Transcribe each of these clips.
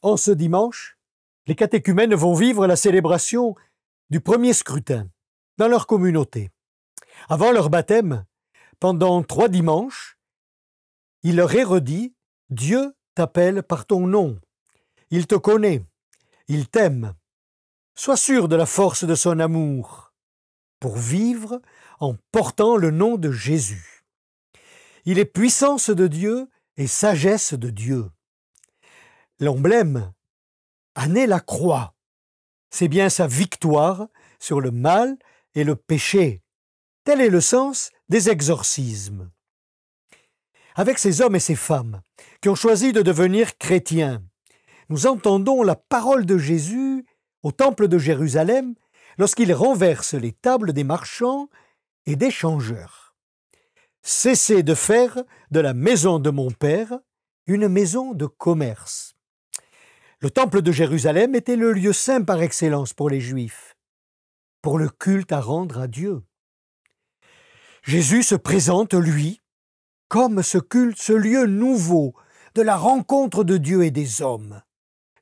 En ce dimanche, les catéchumènes vont vivre la célébration du premier scrutin dans leur communauté. Avant leur baptême, pendant 3 dimanches, il leur est redit « Dieu t'appelle par ton nom, il te connaît, il t'aime. Sois sûr de la force de son amour pour vivre en portant le nom de Jésus. Il est puissance de Dieu et sagesse de Dieu. » L'emblème en est la croix. C'est bien sa victoire sur le mal et le péché. Tel est le sens des exorcismes. Avec ces hommes et ces femmes qui ont choisi de devenir chrétiens, nous entendons la parole de Jésus au temple de Jérusalem lorsqu'il renverse les tables des marchands et des changeurs. Cessez de faire de la maison de mon Père une maison de commerce. Le temple de Jérusalem était le lieu saint par excellence pour les Juifs, pour le culte à rendre à Dieu. Jésus se présente, lui, comme ce culte, ce lieu nouveau de la rencontre de Dieu et des hommes.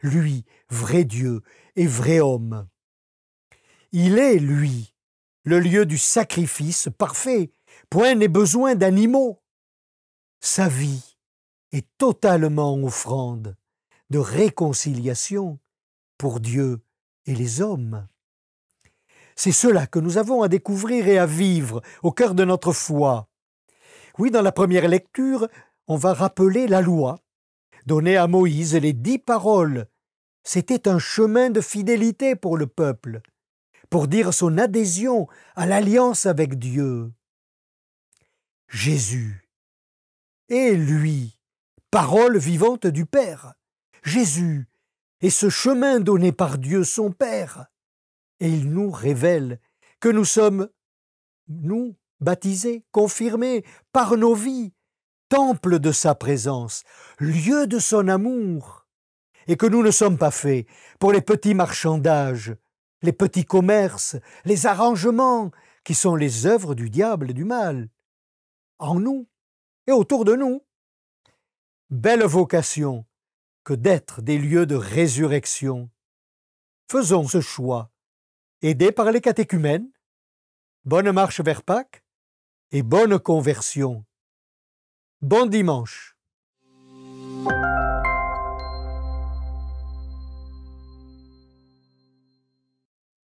Lui, vrai Dieu et vrai homme. Il est, lui, le lieu du sacrifice parfait, point n'est besoin d'animaux. Sa vie est totalement offrande de réconciliation pour Dieu et les hommes. C'est cela que nous avons à découvrir et à vivre au cœur de notre foi. Oui, dans la première lecture, on va rappeler la loi, donnée à Moïse, les 10 paroles. C'était un chemin de fidélité pour le peuple, pour dire son adhésion à l'alliance avec Dieu. Jésus est, lui, parole vivante du Père. Jésus est ce chemin donné par Dieu son Père. Et il nous révèle que nous sommes, nous, baptisés, confirmés par nos vies, temple de sa présence, lieu de son amour, et que nous ne sommes pas faits pour les petits marchandages, les petits commerces, les arrangements qui sont les œuvres du diable et du mal. En nous et autour de nous. Belle vocation que d'être des lieux de résurrection. Faisons ce choix, aidés par les catéchumènes. Bonne marche vers Pâques et bonne conversion. Bon dimanche.